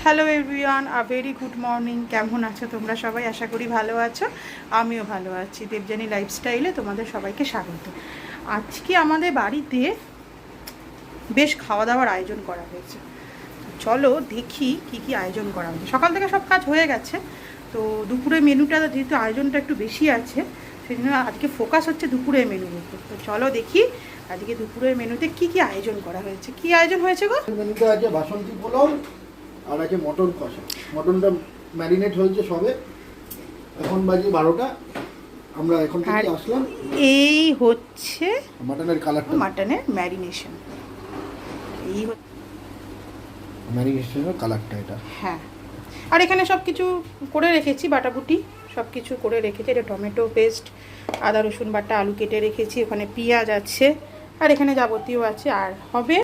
Hello everyone, a very good morning. কেমন আছো তোমরা সবাই? আশা করি ভালো আছো, আমিও ভালো আছি। দেবযানী লাইফস্টাইলে তোমাদের সবাইকে স্বাগত। আজকে আমাদের বাড়িতে বেশ খাওয়া দাওয়ার আয়োজন করা হয়েছে। চলো দেখি কি কি আয়োজন করা হয়েছে। সকাল থেকে সব কাজ হয়ে গেছে, তো দুপুরের মেনুটা যেহেতু আয়োজনটা একটু বেশি আছে, সেই জন্য আজকে ফোকাস হচ্ছে দুপুরের মেনুর উপর। তো চলো দেখি আজকে দুপুরের মেনুতে কি কি আয়োজন করা হয়েছে। কি আয়োজন হয়েছে গো? মেনুটা আছে বাসন্তী পোলাও আর আছে মটন কষা। মটনটা ম্যারিনেট হয়েছে সবে, এখন বাজে 12টা। আমরা এখন থেকে আসলাম। এই হচ্ছে মাটনের কালারটা, মাটনের ম্যারিনেশন। এই ম্যারিনেশনের কালারটা এটা। হ্যাঁ, আর এখানে সব কিছু করে রেখেছি, বাটাবুটি সব কিছু করে রেখেছি। এটা টমেটো পেস্ট, আদা রসুন বাটা, আলু কেটে রেখেছি, ওখানে পেঁয়াজ আছে, আর এখানে যাবতীয় আছে। আর হবে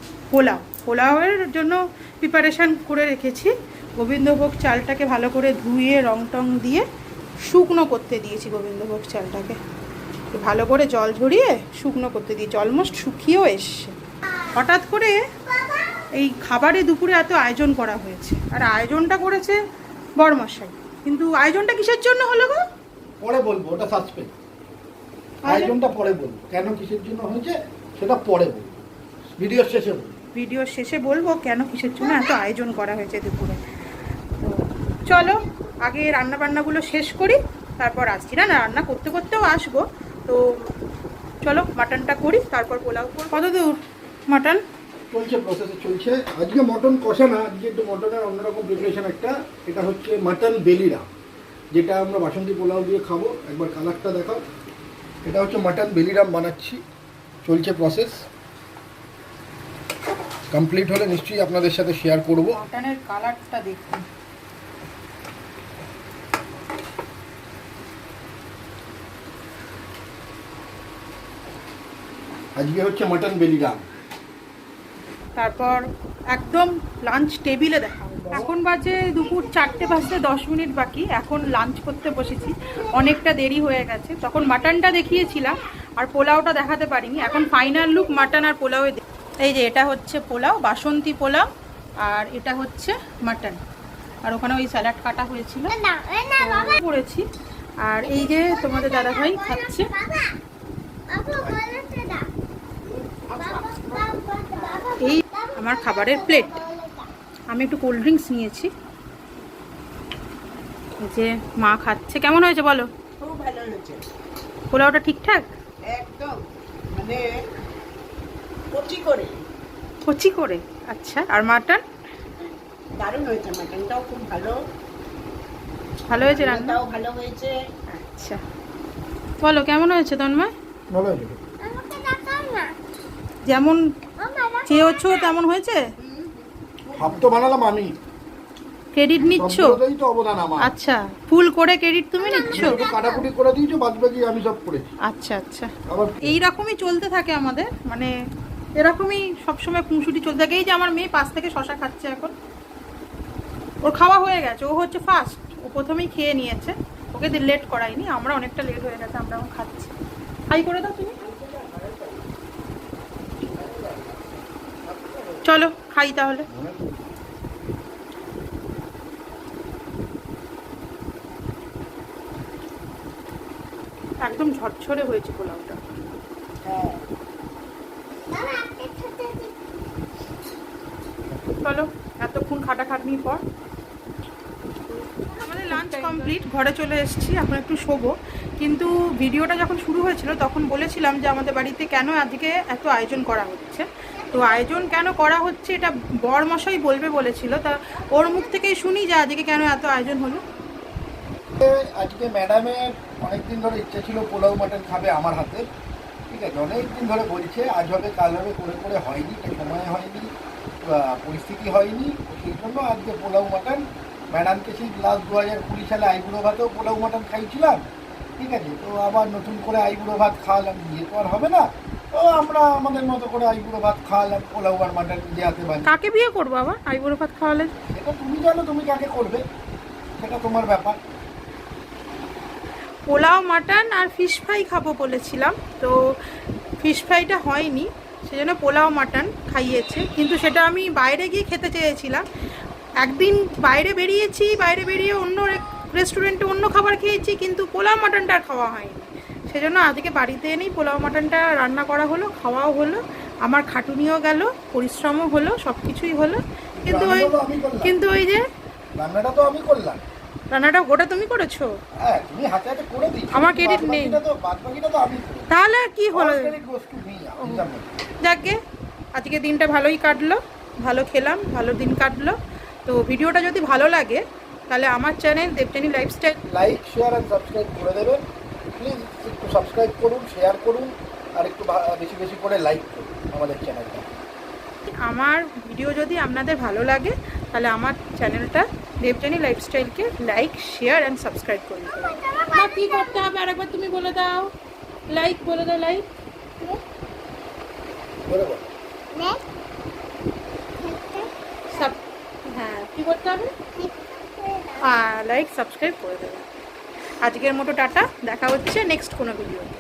পোলাওয়ের জন্য প্রিপারেশান করে রেখেছি। গোবিন্দভোগ চালটাকে ভালো করে ধুয়ে রং টং দিয়ে শুকনো করতে দিয়েছি। গোবিন্দভোগ চালটাকে ভালো করে জল ঝরিয়ে শুকনো করতে দিয়েছি, অলমোস্ট শুকিয়েও এসছে। হঠাৎ করে এই খাবারে দুপুরে এত আয়োজন করা হয়েছে, আর আয়োজনটা করেছে বড়মশাই। কিন্তু আয়োজনটা কিসের জন্য হলো গো? পরে বলবো, ওটা সাসপেন্স। আয়োজনটা পরে বলবো, কেন কিসের জন্য হয়েছে সেটা পরে বলবো, ভিডিওর শেষে বলবো। ভিডিওর শেষে বলবো কেন কিসের জন্য এত আয়োজন করা হয়েছে দুপুরে। তো চলো আগে রান্নাবান্নাগুলো শেষ করি, তারপর আসছি। না রান্না করতে করতেও আসবো। তো চলো মাটনটা করি, তারপর পোলাও করব। কত দূর মাটন? চলছে, প্রসেসে চলছে। আজকে মটন কষা না, আজকে একটু মটনের অন্যরকম প্রিপারেশন একটা। এটা হচ্ছে মাটন বেলিরা, যেটা আমরা বাসন্তী পোলাও দিয়ে খাবো। একবার কালারটা দেখাও। এটা হচ্ছে মাটন বেলিরাম বানাচ্ছি, চলছে প্রসেস। কমপ্লিট হলে নিশ্চয়ই আপনাদের সাথে শেয়ার করব। মাটনের কালারটা দেখুন। আজকে হচ্ছে মাটন বেলিরাম। তারপর একদম লাঞ্চ টেবিলে দেখা হবে। এখন বাজে দুপুর 4টে বাজতে 10 মিনিট বাকি। এখন লাঞ্চ করতে বসেছি, অনেকটা দেরি হয়ে গেছে। তখন মাটনটা দেখিয়েছিলাম আর পোলাওটা দেখাতে পারিনি। এখন ফাইনাল লুক মাটন আর পোলাওয়ে। এই যে এটা হচ্ছে পোলাও, বাসন্তী পোলাও, আর এটা হচ্ছে মাটন। আর ওখানে ওই স্যালাড কাটা হয়েছিল করেছি। আর এই যে তোমাদের দাদাভাই খাচ্ছে। এই আমার খাবারের প্লেট। আমি একটু কোল্ড ড্রিঙ্কস নিয়েছি। এই যে মা খাচ্ছে। কেমন হয়েছে বলো? খুব ভালো হয়েছে, পোলাওটা ঠিকঠাক? একদম মানে কচি করে। কচি করে? আচ্ছা। আর মাটন? দারুণ হয়েছে, মাটনটাও খুব ভালো। ভালো হয়েছে, রান্নাটাও ভালো হয়েছে। আচ্ছা, বলো কেমন হয়েছে তন্ময়? ভালো হয়েছে, যেমন চেয়েছো তেমন হয়েছে? সব তো বানালাম আমি, ক্রেডিট নিচ্ছ? সবগুলোতেই তো অবদান আমার। আচ্ছা, ফুল করে ক্রেডিট তুমি নিচ্ছ? একটু কাটাকুটি করে দিয়েছো, বাদ বাকি আমি সব করেছি। আচ্ছা আচ্ছা, আবার এইরকমই চলতে থাকে আমাদের, মানে এরকমই সবসময় খুনসুটি চলতে থাকে। এই যে আমার মেয়ে পাশ থেকে শশা খাচ্ছে, এখন ওর খাওয়া হয়ে গেছে, ও হচ্ছে ফার্স্ট, ও প্রথমেই খেয়ে নিয়েছে। ওকে লেট করাইনি, আমরা অনেকটা লেট হয়ে গেছে, আমরা এখন খাচ্ছি। হাই করে দাও তুমি। চলো খাই তাহলে। একদম ঝরঝরে হয়েছে পোলাওটা। চলো এতক্ষণ খাটাখাটনির পর আমাদের লাঞ্চ কমপ্লিট, ঘরে চলে এসেছি। এখন একটু শোবো। কিন্তু ভিডিওটা যখন শুরু হয়েছিল তখন বলেছিলাম যে আমাদের বাড়িতে কেন আজকে এত আয়োজন করা হচ্ছে। তো আয়োজন কেন করা হচ্ছে এটা বড়মশাই বলবে বলেছিল, তা ওর মুখ থেকেই শুনি যে আজকে কেন এত আয়োজন হলো। আজকে ম্যাডামের অনেকদিন ধরে ইচ্ছা ছিল পোলাও মাটন খাবে আমার হাতে। ঠিক আছে, অনেকদিন ধরে বলছে আজ হবে কাল হবে করে করে হয়নি, সময় হয়নি, পরিস্থিতি হয়নি। সেই জন্য আজকে পোলাও মাটন। ম্যাডামকে সেই লাস্ট 2020 সালে আইবুড়ো ভাতেও পোলাও মাটন খাইছিলাম। ঠিক আছে, তো আবার নতুন করে আইবুড়ো ভাত খাওয়ালাম, বিয়ে তো আর হবে না, তো আমরা আমাদের মতো করে আইবুড়ো ভাত খাওয়ালাম, পোলাও আর মাটন নিজে হাতে বানিয়ে। কাকে বিয়ে করবো আবার আইবুড়ো ভাত খাওয়ালে? সেটা তুমি জানো, তুমি কাকে করবে সেটা তোমার ব্যাপার। পোলাও মাটন আর ফিশ ফ্রাই খাবো বলেছিলাম, তো ফিশ ফ্রাইটা হয়নি, সেজন্য পোলাও মাটন খাইয়েছে। কিন্তু সেটা আমি বাইরে গিয়ে খেতে চেয়েছিলাম, একদিন বাইরে বেরিয়েছি, বাইরে বেরিয়ে অন্য রেস্টুরেন্টে অন্য খাবার খেয়েছি, কিন্তু পোলাও মাটনটা আর খাওয়া হয়নি। সেজন্য আজকে বাড়িতে এনেই পোলাও মাটনটা রান্না করা হলো, খাওয়াও হলো, আমার খাটুনিও গেল, পরিশ্রমও হলো, সব কিছুই হলো। কিন্তু ওই রান্নাটা তো আমি করলাম। কিন্তু ওই যে রান্নাটা তো আমি করলাম। রান্নাটা গোটা তুমি করেছো, হ্যাঁ, তুমি হাতে হাতে করে দিচ্ছ। আমার credit নেই। বাদ বাকিটা তো আমি করি। তাহলে আর কি হলো? Credit goes to me, আমি জানি। যাকে আজকে দিনটা ভালোই কাটলো, ভালো খেলাম, ভালো দিন কাটলো। তো ভিডিওটা যদি ভালো লাগে তাহলে আমার channel Debjani lifestyle like, share and subscribe করে দেবেন। প্লিজ একটু সাবস্ক্রাইব করুন, শেয়ার করুন, আর একটু বেশি বেশি করে লাইক করুন আমাদের চ্যানেলটা। আমার ভিডিও যদি আপনাদের ভালো লাগে তাহলে আমার চ্যানেলটা দেবযানী লাইফস্টাইলকে লাইক, শেয়ার অ্যান্ড সাবস্ক্রাইব করে দিতে হবে। মা কী করতে হবে আরেকবার তুমি বলে দাও। লাইক বলে দাও, লাইক। বলে বল। সাব হ্যাঁ, কী করতে হবে? হ্যাঁ, লাইক সাবস্ক্রাইব করে দেবে। আজকের মতো টাটা, দেখা হচ্ছে নেক্সট কোনো ভিডিওতে।